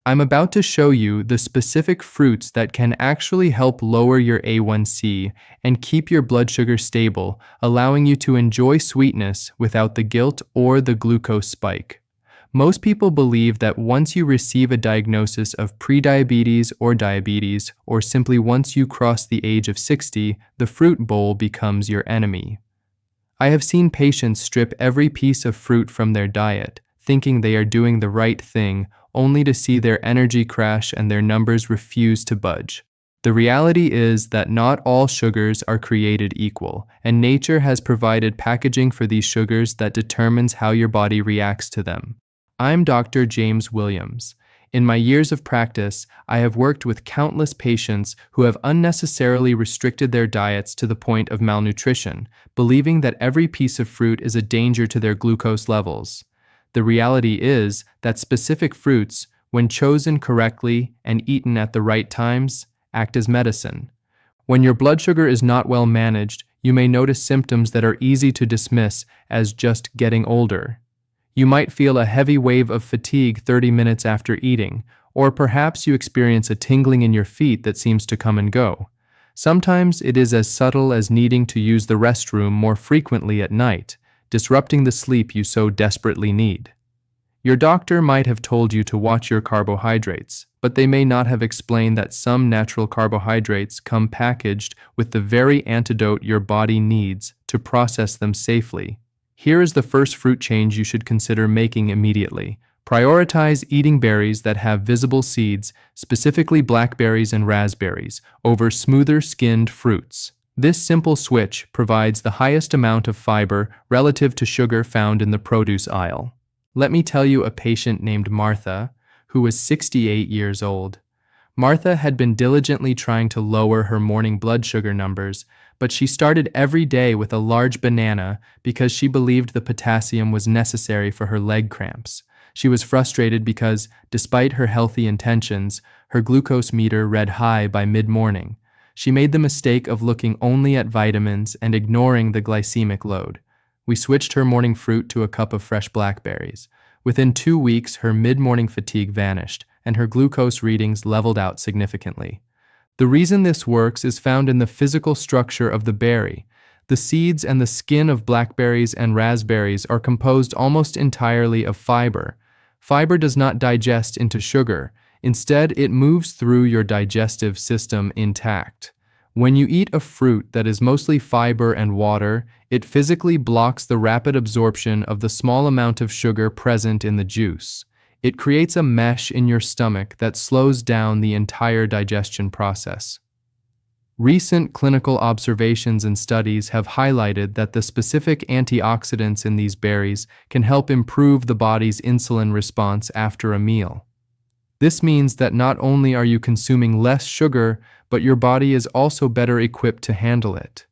I'm about to show you the specific fruits that can actually help lower your A1C and keep your blood sugar stable, allowing you to enjoy sweetness without the guilt or the glucose spike. Most people believe that once you receive a diagnosis of prediabetes or diabetes, or simply once you cross the age of 60, the fruit bowl becomes your enemy. I have seen patients strip every piece of fruit from their diet, thinking they are doing the right thing, only to see their energy crash and their numbers refuse to budge. The reality is that not all sugars are created equal, and nature has provided packaging for these sugars that determines how your body reacts to them. I'm Dr. James Williams. In my years of practice, I have worked with countless patients who have unnecessarily restricted their diets to the point of malnutrition, believing that every piece of fruit is a danger to their glucose levels. The reality is that specific fruits, when chosen correctly and eaten at the right times, act as medicine. When your blood sugar is not well managed, you may notice symptoms that are easy to dismiss as just getting older. You might feel a heavy wave of fatigue 30 minutes after eating, or perhaps you experience a tingling in your feet that seems to come and go. Sometimes it is as subtle as needing to use the restroom more frequently at night, disrupting the sleep you so desperately need. Your doctor might have told you to watch your carbohydrates, but they may not have explained that some natural carbohydrates come packaged with the very antidote your body needs to process them safely. Here is the first fruit change you should consider making immediately. Prioritize eating berries that have visible seeds, specifically blackberries and raspberries, over smoother-skinned fruits. This simple switch provides the highest amount of fiber relative to sugar found in the produce aisle. Let me tell you a patient named Martha, who was 68 years old. Martha had been diligently trying to lower her morning blood sugar numbers, but she started every day with a large banana because she believed the potassium was necessary for her leg cramps. She was frustrated because, despite her healthy intentions, her glucose meter read high by mid-morning. She made the mistake of looking only at vitamins and ignoring the glycemic load. We switched her morning fruit to a cup of fresh blackberries. Within 2 weeks, her mid-morning fatigue vanished, and her glucose readings leveled out significantly. The reason this works is found in the physical structure of the berry. The seeds and the skin of blackberries and raspberries are composed almost entirely of fiber. Fiber does not digest into sugar. Instead, it moves through your digestive system intact. When you eat a fruit that is mostly fiber and water, it physically blocks the rapid absorption of the small amount of sugar present in the juice. It creates a mesh in your stomach that slows down the entire digestion process. Recent clinical observations and studies have highlighted that the specific antioxidants in these berries can help improve the body's insulin response after a meal. This means that not only are you consuming less sugar, but your body is also better equipped to handle it.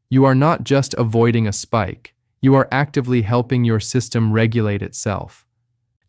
You are not just avoiding a spike, you are actively helping your system regulate itself.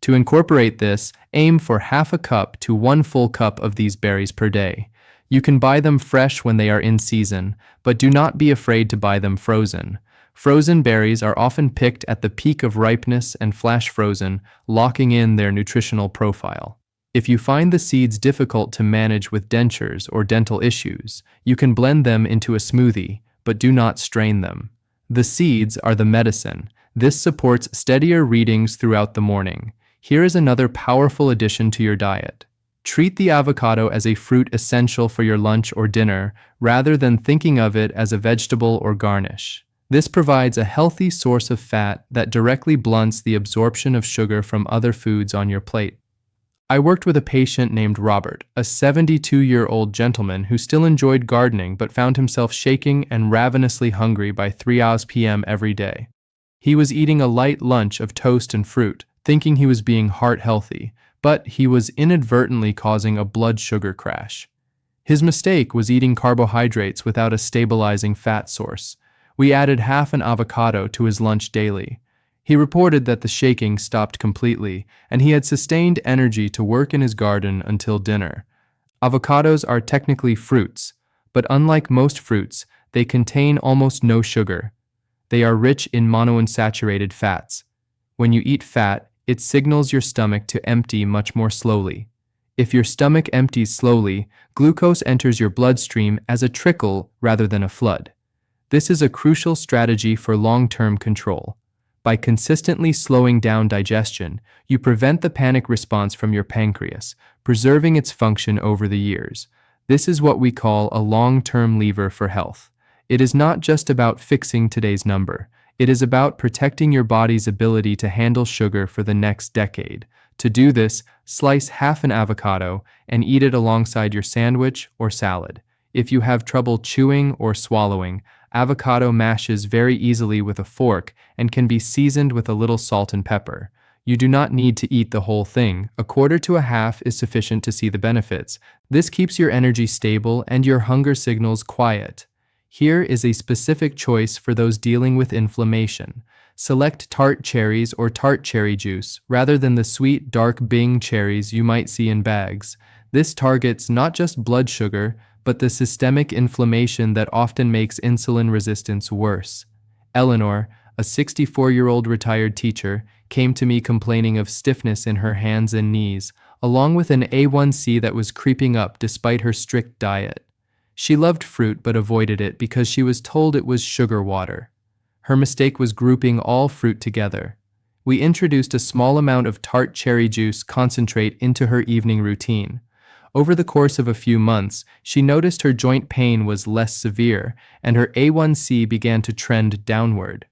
To incorporate this, aim for half a cup to 1 full cup of these berries per day. You can buy them fresh when they are in season, but do not be afraid to buy them frozen. Frozen berries are often picked at the peak of ripeness and flash frozen, locking in their nutritional profile. If you find the seeds difficult to manage with dentures or dental issues, you can blend them into a smoothie, but do not strain them. The seeds are the medicine. This supports steadier readings throughout the morning. Here is another powerful addition to your diet. Treat the avocado as a fruit essential for your lunch or dinner, rather than thinking of it as a vegetable or garnish. This provides a healthy source of fat that directly blunts the absorption of sugar from other foods on your plate. I worked with a patient named Robert, a 72-year-old gentleman who still enjoyed gardening but found himself shaking and ravenously hungry by 3 p.m. every day. He was eating a light lunch of toast and fruit, thinking he was being heart healthy, but he was inadvertently causing a blood sugar crash. His mistake was eating carbohydrates without a stabilizing fat source. We added half an avocado to his lunch daily. He reported that the shaking stopped completely, and he had sustained energy to work in his garden until dinner. Avocados are technically fruits, but unlike most fruits, they contain almost no sugar. They are rich in monounsaturated fats. When you eat fat, it signals your stomach to empty much more slowly. If your stomach empties slowly, glucose enters your bloodstream as a trickle rather than a flood. This is a crucial strategy for long-term control. By consistently slowing down digestion, you prevent the panic response from your pancreas, preserving its function over the years. This is what we call a long-term lever for health. It is not just about fixing today's number. It is about protecting your body's ability to handle sugar for the next decade. To do this, slice half an avocado and eat it alongside your sandwich or salad. If you have trouble chewing or swallowing, avocado mashes very easily with a fork and can be seasoned with a little salt and pepper. You do not need to eat the whole thing. A quarter to a half is sufficient to see the benefits. This keeps your energy stable and your hunger signals quiet. Here is a specific choice for those dealing with inflammation. Select tart cherries or tart cherry juice rather than the sweet, dark Bing cherries you might see in bags. This targets not just blood sugar, but the systemic inflammation that often makes insulin resistance worse. Eleanor, a 64-year-old retired teacher, came to me complaining of stiffness in her hands and knees, along with an A1C that was creeping up despite her strict diet. She loved fruit but avoided it because she was told it was sugar water. Her mistake was grouping all fruit together. We introduced a small amount of tart cherry juice concentrate into her evening routine. Over the course of a few months, she noticed her joint pain was less severe and her A1C began to trend downward.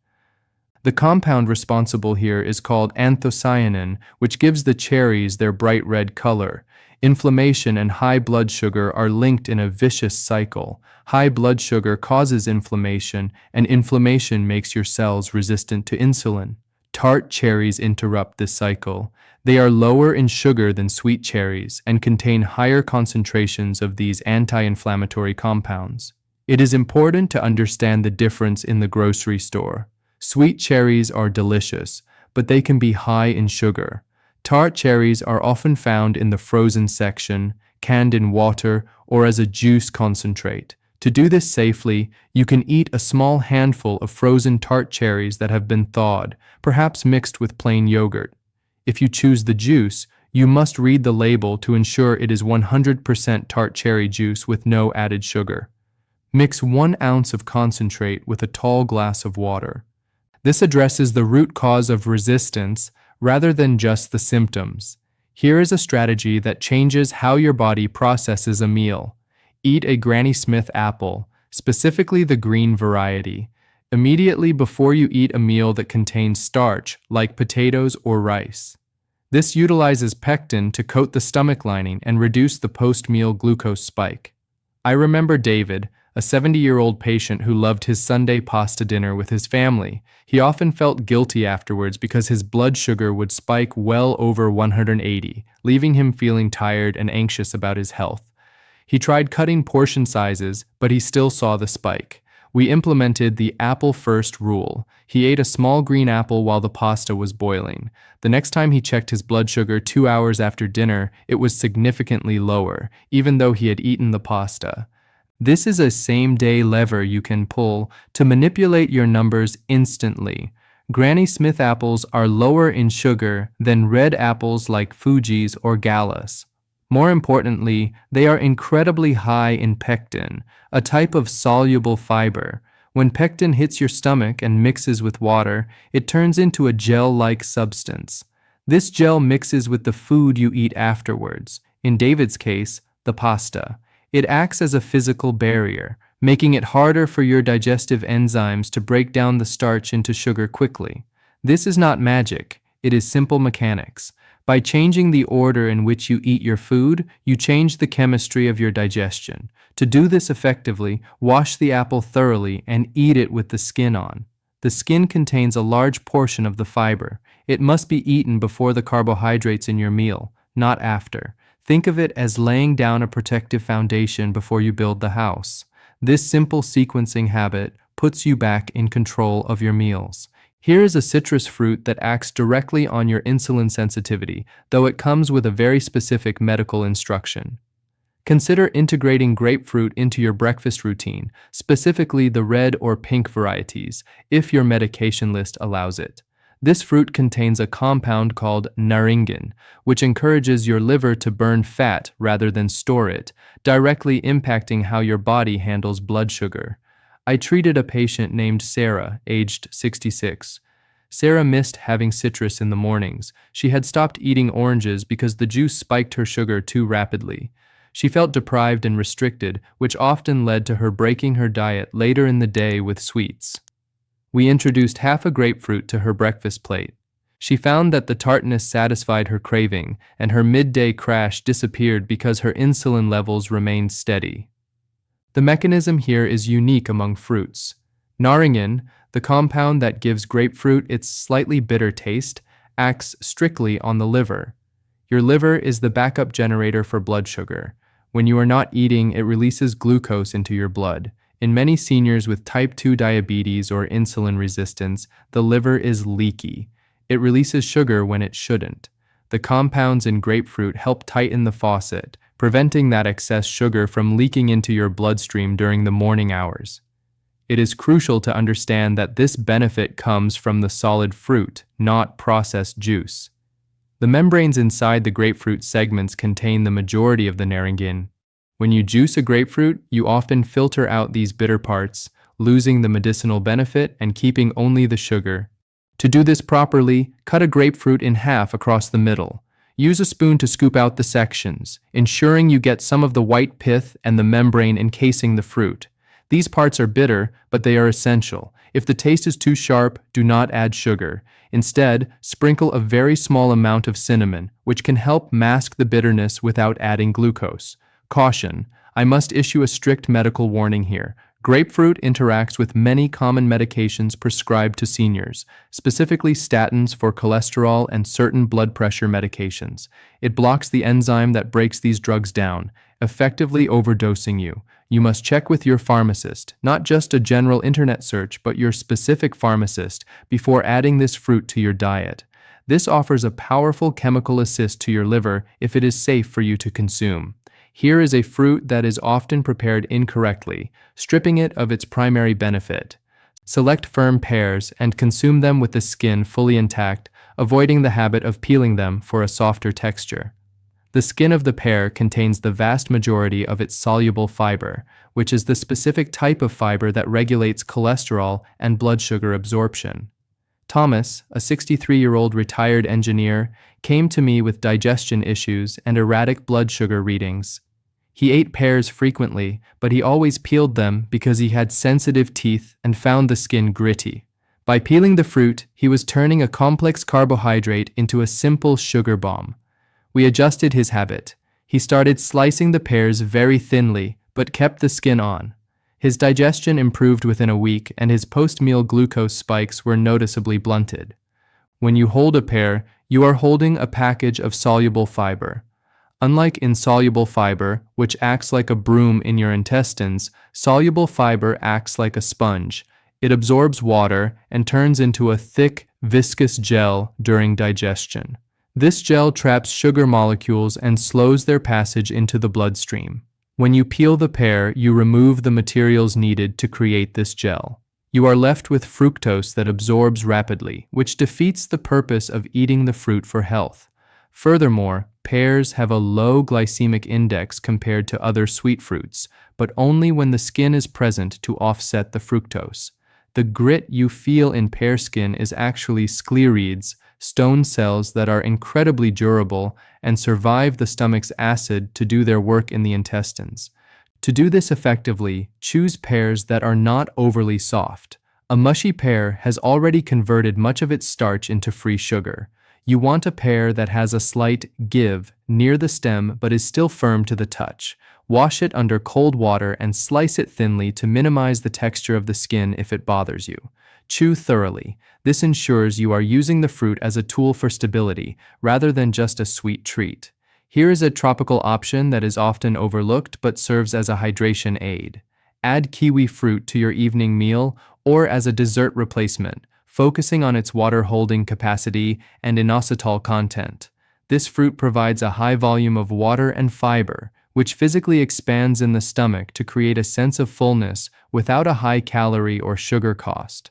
The compound responsible here is called anthocyanin, which gives the cherries their bright red color. Inflammation and high blood sugar are linked in a vicious cycle. High blood sugar causes inflammation, and inflammation makes your cells resistant to insulin. Tart cherries interrupt this cycle. They are lower in sugar than sweet cherries and contain higher concentrations of these anti-inflammatory compounds. It is important to understand the difference in the grocery store. Sweet cherries are delicious, but they can be high in sugar. Tart cherries are often found in the frozen section, canned in water, or as a juice concentrate. To do this safely, you can eat a small handful of frozen tart cherries that have been thawed, perhaps mixed with plain yogurt. If you choose the juice, you must read the label to ensure it is 100% tart cherry juice with no added sugar. Mix 1 ounce of concentrate with a tall glass of water. This addresses the root cause of resistance rather than just the symptoms. Here is a strategy that changes how your body processes a meal. Eat a Granny Smith apple, specifically the green variety, immediately before you eat a meal that contains starch, like potatoes or rice. This utilizes pectin to coat the stomach lining and reduce the post-meal glucose spike. I remember David, a 70-year-old patient who loved his Sunday pasta dinner with his family. He often felt guilty afterwards because his blood sugar would spike well over 180, leaving him feeling tired and anxious about his health. He tried cutting portion sizes, but he still saw the spike. We implemented the apple first rule. He ate a small green apple while the pasta was boiling. The next time he checked his blood sugar 2 hours after dinner, it was significantly lower, even though he had eaten the pasta. This is a same-day lever you can pull to manipulate your numbers instantly. Granny Smith apples are lower in sugar than red apples like Fuji's or Gallus. More importantly, they are incredibly high in pectin, a type of soluble fiber. When pectin hits your stomach and mixes with water, it turns into a gel-like substance. This gel mixes with the food you eat afterwards, in David's case, the pasta. It acts as a physical barrier, making it harder for your digestive enzymes to break down the starch into sugar quickly. This is not magic, it is simple mechanics. By changing the order in which you eat your food, you change the chemistry of your digestion. To do this effectively, wash the apple thoroughly and eat it with the skin on. The skin contains a large portion of the fiber. It must be eaten before the carbohydrates in your meal, not after. Think of it as laying down a protective foundation before you build the house. This simple sequencing habit puts you back in control of your meals. Here is a citrus fruit that acts directly on your insulin sensitivity, though it comes with a very specific medical instruction. Consider integrating grapefruit into your breakfast routine, specifically the red or pink varieties, if your medication list allows it. This fruit contains a compound called naringin, which encourages your liver to burn fat rather than store it, directly impacting how your body handles blood sugar. I treated a patient named Sarah, aged 66. Sarah missed having citrus in the mornings. She had stopped eating oranges because the juice spiked her sugar too rapidly. She felt deprived and restricted, which often led to her breaking her diet later in the day with sweets. We introduced half a grapefruit to her breakfast plate. She found that the tartness satisfied her craving, and her midday crash disappeared because her insulin levels remained steady. The mechanism here is unique among fruits. Naringin, the compound that gives grapefruit its slightly bitter taste, acts strictly on the liver. Your liver is the backup generator for blood sugar. When you are not eating, it releases glucose into your blood. In many seniors with type 2 diabetes or insulin resistance, the liver is leaky. It releases sugar when it shouldn't. The compounds in grapefruit help tighten the faucet, preventing that excess sugar from leaking into your bloodstream during the morning hours. It is crucial to understand that this benefit comes from the solid fruit, not processed juice. The membranes inside the grapefruit segments contain the majority of the naringin. When you juice a grapefruit, you often filter out these bitter parts, losing the medicinal benefit and keeping only the sugar. To do this properly, cut a grapefruit in half across the middle. Use a spoon to scoop out the sections, ensuring you get some of the white pith and the membrane encasing the fruit. These parts are bitter, but they are essential. If the taste is too sharp, do not add sugar. Instead, sprinkle a very small amount of cinnamon, which can help mask the bitterness without adding glucose. Caution: I must issue a strict medical warning here. Grapefruit interacts with many common medications prescribed to seniors, specifically statins for cholesterol and certain blood pressure medications. It blocks the enzyme that breaks these drugs down, effectively overdosing you. You must check with your pharmacist, not just a general internet search, but your specific pharmacist, before adding this fruit to your diet. This offers a powerful chemical assist to your liver if it is safe for you to consume. Here is a fruit that is often prepared incorrectly, stripping it of its primary benefit. Select firm pears and consume them with the skin fully intact, avoiding the habit of peeling them for a softer texture. The skin of the pear contains the vast majority of its soluble fiber, which is the specific type of fiber that regulates cholesterol and blood sugar absorption. Thomas, a 63-year-old retired engineer, came to me with digestion issues and erratic blood sugar readings. He ate pears frequently, but he always peeled them because he had sensitive teeth and found the skin gritty. By peeling the fruit, he was turning a complex carbohydrate into a simple sugar bomb. We adjusted his habit. He started slicing the pears very thinly, but kept the skin on. His digestion improved within a week, and his post-meal glucose spikes were noticeably blunted. When you hold a pear, you are holding a package of soluble fiber. Unlike insoluble fiber, which acts like a broom in your intestines, soluble fiber acts like a sponge. It absorbs water and turns into a thick, viscous gel during digestion. This gel traps sugar molecules and slows their passage into the bloodstream. When you peel the pear, you remove the materials needed to create this gel. You are left with fructose that absorbs rapidly, which defeats the purpose of eating the fruit for health. Furthermore, pears have a low glycemic index compared to other sweet fruits, but only when the skin is present to offset the fructose. The grit you feel in pear skin is actually sclerides, stone cells that are incredibly durable and survive the stomach's acid to do their work in the intestines. To do this effectively, choose pears that are not overly soft. A mushy pear has already converted much of its starch into free sugar. You want a pear that has a slight give near the stem but is still firm to the touch. Wash it under cold water and slice it thinly to minimize the texture of the skin if it bothers you. Chew thoroughly. This ensures you are using the fruit as a tool for stability, rather than just a sweet treat. Here is a tropical option that is often overlooked but serves as a hydration aid. Add kiwi fruit to your evening meal or as a dessert replacement, focusing on its water-holding capacity and inositol content. This fruit provides a high volume of water and fiber, which physically expands in the stomach to create a sense of fullness without a high calorie or sugar cost.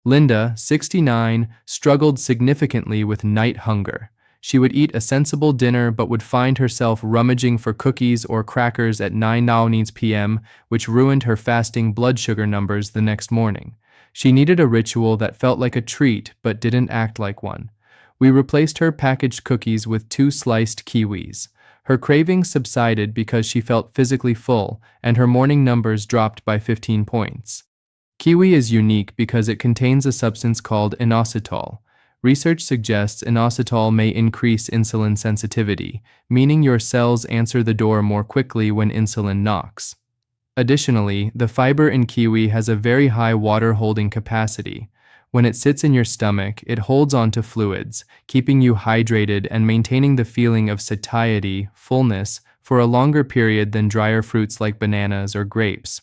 Linda, 69, struggled significantly with night hunger. She would eat a sensible dinner but would find herself rummaging for cookies or crackers at 9 p.m., which ruined her fasting blood sugar numbers the next morning. She needed a ritual that felt like a treat but didn't act like one. We replaced her packaged cookies with 2 sliced kiwis. Her cravings subsided because she felt physically full, and her morning numbers dropped by 15 points. Kiwi is unique because it contains a substance called inositol. Research suggests inositol may increase insulin sensitivity, meaning your cells answer the door more quickly when insulin knocks. Additionally, the fiber in kiwi has a very high water-holding capacity. When it sits in your stomach, it holds onto fluids, keeping you hydrated and maintaining the feeling of satiety, fullness, for a longer period than drier fruits like bananas or grapes.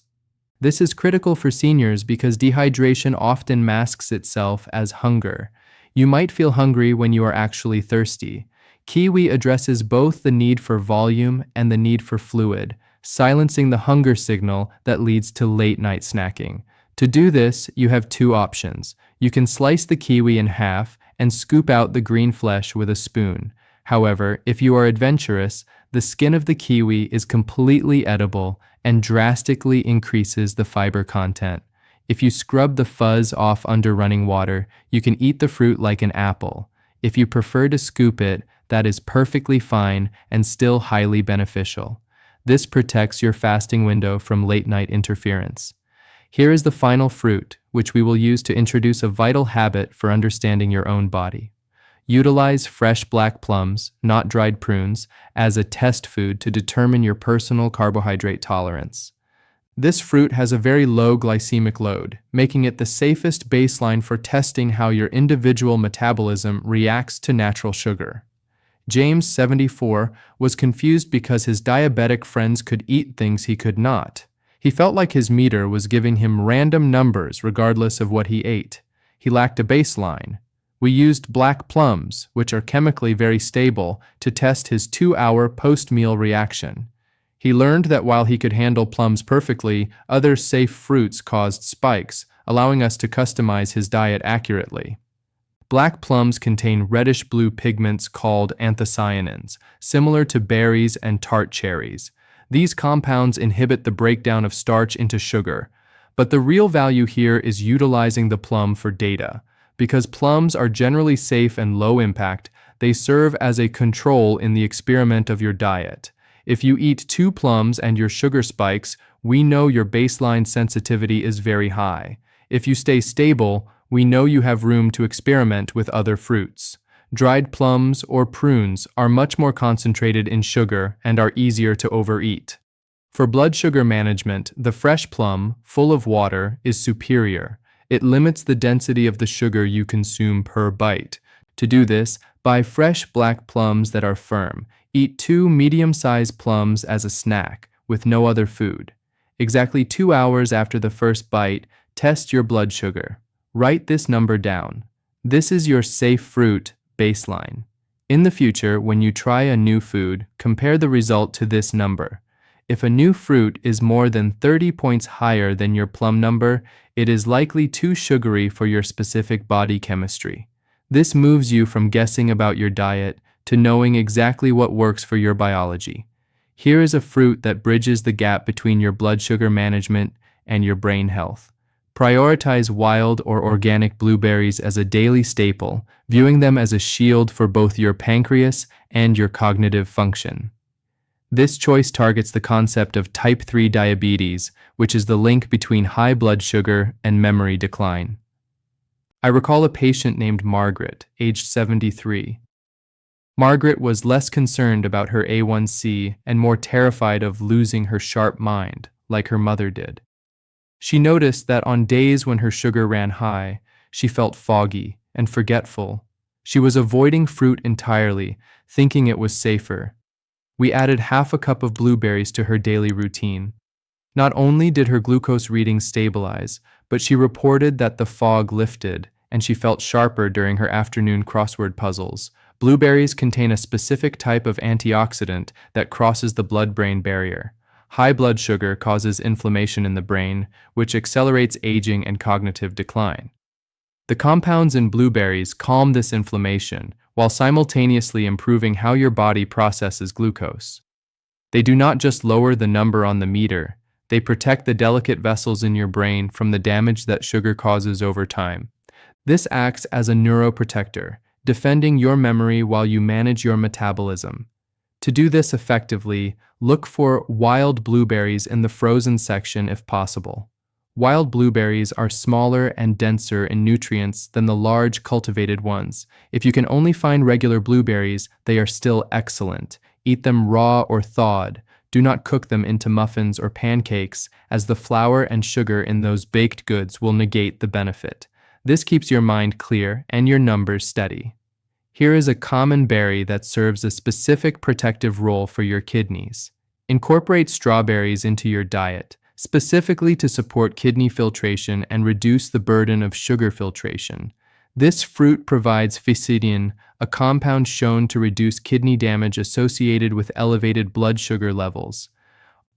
This is critical for seniors because dehydration often masks itself as hunger. You might feel hungry when you are actually thirsty. Kiwi addresses both the need for volume and the need for fluid, silencing the hunger signal that leads to late-night snacking. To do this, you have 2 options. You can slice the kiwi in half and scoop out the green flesh with a spoon. However, if you are adventurous, the skin of the kiwi is completely edible and drastically increases the fiber content. If you scrub the fuzz off under running water, you can eat the fruit like an apple. If you prefer to scoop it, that is perfectly fine and still highly beneficial. This protects your fasting window from late-night interference. Here is the final fruit, which we will use to introduce a vital habit for understanding your own body. Utilize fresh black plums, not dried prunes, as a test food to determine your personal carbohydrate tolerance. This fruit has a very low glycemic load, making it the safest baseline for testing how your individual metabolism reacts to natural sugar. James, 74, was confused because his diabetic friends could eat things he could not. He felt like his meter was giving him random numbers regardless of what he ate. He lacked a baseline. We used black plums, which are chemically very stable, to test his 2-hour post-meal reaction. He learned that while he could handle plums perfectly, other safe fruits caused spikes, allowing us to customize his diet accurately. Black plums contain reddish-blue pigments called anthocyanins, similar to berries and tart cherries. These compounds inhibit the breakdown of starch into sugar, but the real value here is utilizing the plum for data. Because plums are generally safe and low impact, they serve as a control in the experiment of your diet. If you eat 2 plums and your sugar spikes, we know your baseline sensitivity is very high. If you stay stable, we know you have room to experiment with other fruits. Dried plums or prunes are much more concentrated in sugar and are easier to overeat. For blood sugar management, the fresh plum, full of water, is superior. It limits the density of the sugar you consume per bite. To do this, buy fresh black plums that are firm. Eat 2 medium-sized plums as a snack, with no other food. Exactly 2 hours after the first bite, test your blood sugar. Write this number down. This is your safe fruit baseline. In the future, when you try a new food, compare the result to this number. If a new fruit is more than 30 points higher than your plum number, it is likely too sugary for your specific body chemistry. This moves you from guessing about your diet to knowing exactly what works for your biology. Here is a fruit that bridges the gap between your blood sugar management and your brain health. Prioritize wild or organic blueberries as a daily staple, viewing them as a shield for both your pancreas and your cognitive function. This choice targets the concept of type 3 diabetes, which is the link between high blood sugar and memory decline. I recall a patient named Margaret, aged 73. Margaret was less concerned about her A1C and more terrified of losing her sharp mind, like her mother did. She noticed that on days when her sugar ran high, she felt foggy and forgetful. She was avoiding fruit entirely, thinking it was safer. We added half a cup of blueberries to her daily routine. Not only did her glucose readings stabilize, but she reported that the fog lifted and she felt sharper during her afternoon crossword puzzles. Blueberries contain a specific type of antioxidant that crosses the blood-brain barrier. High blood sugar causes inflammation in the brain, which accelerates aging and cognitive decline. The compounds in blueberries calm this inflammation, while simultaneously improving how your body processes glucose. They do not just lower the number on the meter, they protect the delicate vessels in your brain from the damage that sugar causes over time. This acts as a neuroprotector, defending your memory while you manage your metabolism. To do this effectively, look for wild blueberries in the frozen section if possible. Wild blueberries are smaller and denser in nutrients than the large cultivated ones. If you can only find regular blueberries, they are still excellent. Eat them raw or thawed. Do not cook them into muffins or pancakes, as the flour and sugar in those baked goods will negate the benefit. This keeps your mind clear and your numbers steady. Here is a common berry that serves a specific protective role for your kidneys. Incorporate strawberries into your diet, specifically to support kidney filtration and reduce the burden of sugar filtration. This fruit provides fisetin, a compound shown to reduce kidney damage associated with elevated blood sugar levels.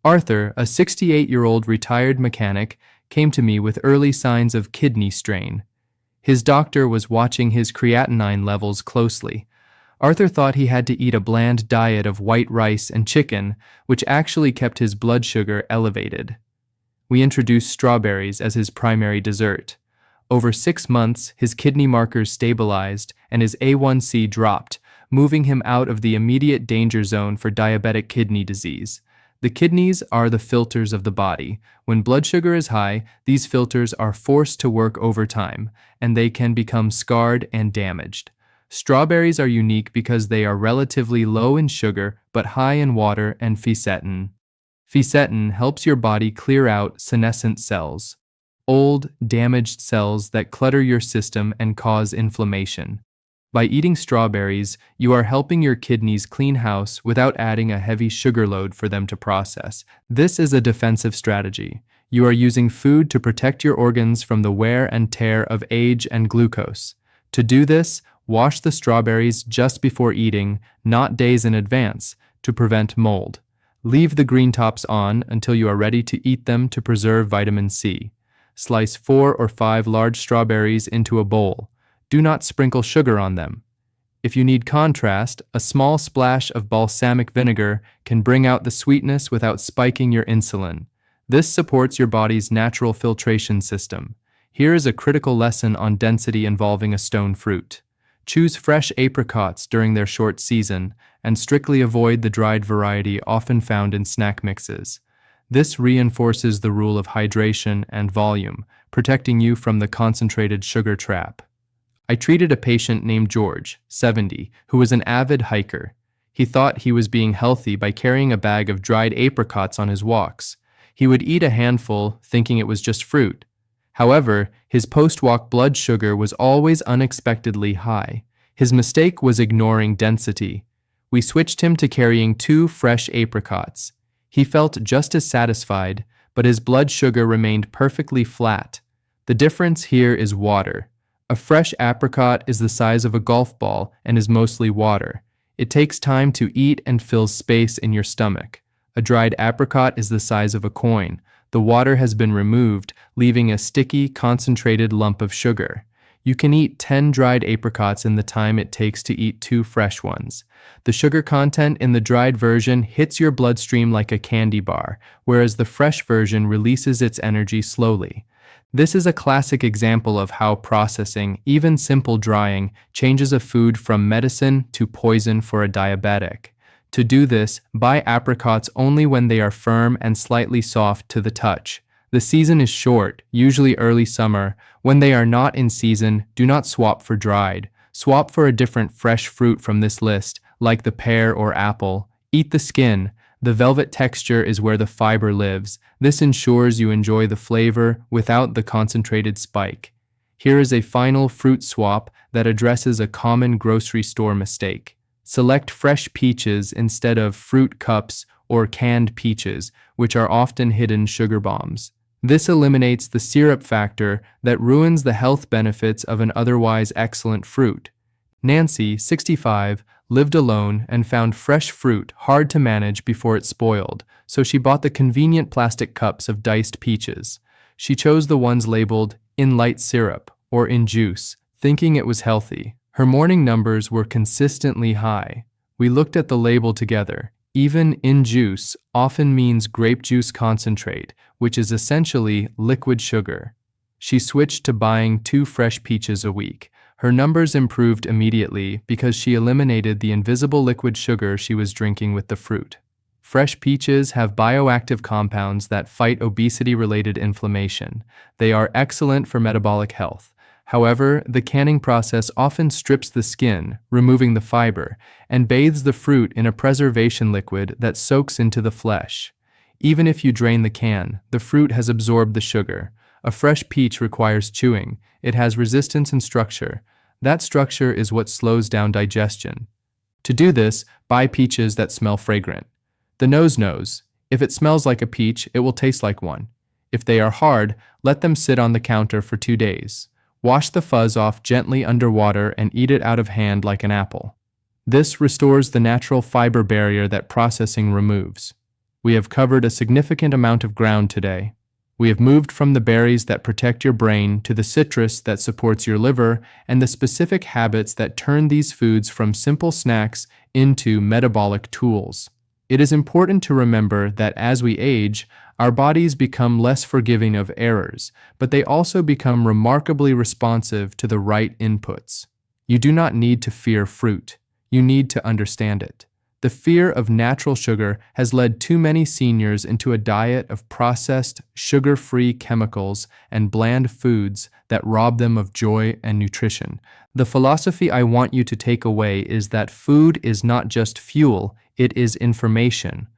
Arthur, a 68-year-old retired mechanic, came to me with early signs of kidney strain. His doctor was watching his creatinine levels closely. Arthur thought he had to eat a bland diet of white rice and chicken, which actually kept his blood sugar elevated. We introduced strawberries as his primary dessert. Over 6 months, his kidney markers stabilized and his A1C dropped, moving him out of the immediate danger zone for diabetic kidney disease. The kidneys are the filters of the body. When blood sugar is high, these filters are forced to work overtime, and they can become scarred and damaged. Strawberries are unique because they are relatively low in sugar but high in water and fisetin. Fisetin helps your body clear out senescent cells, old, damaged cells that clutter your system and cause inflammation. By eating strawberries, you are helping your kidneys clean house without adding a heavy sugar load for them to process. This is a defensive strategy. You are using food to protect your organs from the wear and tear of age and glucose. To do this, wash the strawberries just before eating, not days in advance, to prevent mold. Leave the green tops on until you are ready to eat them to preserve vitamin C. Slice 4 or 5 large strawberries into a bowl. Do not sprinkle sugar on them. If you need contrast, a small splash of balsamic vinegar can bring out the sweetness without spiking your insulin. This supports your body's natural filtration system. Here is a critical lesson on density involving a stone fruit. Choose fresh apricots during their short season, and strictly avoid the dried variety often found in snack mixes. This reinforces the rule of hydration and volume, protecting you from the concentrated sugar trap. I treated a patient named George, 70, who was an avid hiker. He thought he was being healthy by carrying a bag of dried apricots on his walks. He would eat a handful, thinking it was just fruit. However, his post-walk blood sugar was always unexpectedly high. His mistake was ignoring density. We switched him to carrying 2 fresh apricots. He felt just as satisfied, but his blood sugar remained perfectly flat. The difference here is water. A fresh apricot is the size of a golf ball and is mostly water. It takes time to eat and fills space in your stomach. A dried apricot is the size of a coin. The water has been removed, leaving a sticky, concentrated lump of sugar. You can eat 10 dried apricots in the time it takes to eat 2 fresh ones. The sugar content in the dried version hits your bloodstream like a candy bar, whereas the fresh version releases its energy slowly. This is a classic example of how processing, even simple drying, changes a food from medicine to poison for a diabetic. To do this, buy apricots only when they are firm and slightly soft to the touch. The season is short, usually early summer. When they are not in season, do not swap for dried. Swap for a different fresh fruit from this list, like the pear or apple. Eat the skin. The velvet texture is where the fiber lives. This ensures you enjoy the flavor without the concentrated spike. Here is a final fruit swap that addresses a common grocery store mistake. Select fresh peaches instead of fruit cups or canned peaches, which are often hidden sugar bombs. This eliminates the syrup factor that ruins the health benefits of an otherwise excellent fruit. Nancy, 65, lived alone and found fresh fruit hard to manage before it spoiled, so she bought the convenient plastic cups of diced peaches. She chose the ones labeled "in light syrup" or in juice, thinking it was healthy. Her morning numbers were consistently high. We looked at the label together. Even in juice often means grape juice concentrate, which is essentially liquid sugar. She switched to buying 2 fresh peaches a week. Her numbers improved immediately because she eliminated the invisible liquid sugar she was drinking with the fruit. Fresh peaches have bioactive compounds that fight obesity-related inflammation. They are excellent for metabolic health. However, the canning process often strips the skin, removing the fiber, and bathes the fruit in a preservation liquid that soaks into the flesh. Even if you drain the can, the fruit has absorbed the sugar. A fresh peach requires chewing. It has resistance and structure. That structure is what slows down digestion. To do this, buy peaches that smell fragrant. The nose knows. If it smells like a peach, it will taste like one. If they are hard, let them sit on the counter for 2 days. Wash the fuzz off gently under water and eat it out of hand like an apple. This restores the natural fiber barrier that processing removes. We have covered a significant amount of ground today. We have moved from the berries that protect your brain to the citrus that supports your liver and the specific habits that turn these foods from simple snacks into metabolic tools. It is important to remember that as we age, our bodies become less forgiving of errors, but they also become remarkably responsive to the right inputs. You do not need to fear fruit. You need to understand it. The fear of natural sugar has led too many seniors into a diet of processed, sugar-free chemicals and bland foods that rob them of joy and nutrition. The philosophy I want you to take away is that food is not just fuel, it is information.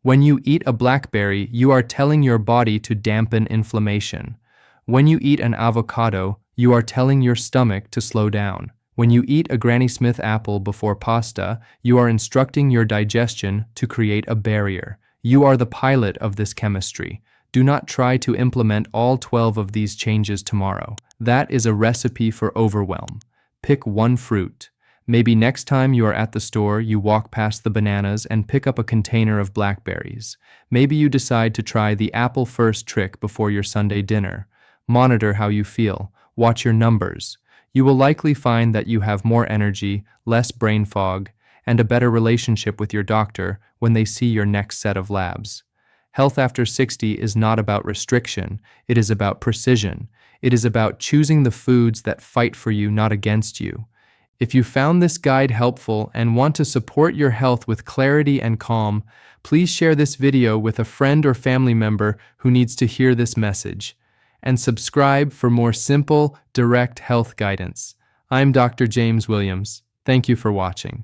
When you eat a blackberry, you are telling your body to dampen inflammation. When you eat an avocado, you are telling your stomach to slow down. When you eat a Granny Smith apple before pasta, you are instructing your digestion to create a barrier. You are the pilot of this chemistry. Do not try to implement all 12 of these changes tomorrow. That is a recipe for overwhelm. Pick one fruit. Maybe next time you are at the store, you walk past the bananas and pick up a container of blackberries. Maybe you decide to try the apple first trick before your Sunday dinner. Monitor how you feel. Watch your numbers. You will likely find that you have more energy, less brain fog, and a better relationship with your doctor when they see your next set of labs. Health after 60 is not about restriction. It is about precision. It is about choosing the foods that fight for you, not against you. If you found this guide helpful and want to support your health with clarity and calm, please share this video with a friend or family member who needs to hear this message. And subscribe for more simple, direct health guidance. I'm Dr. James Williams. Thank you for watching.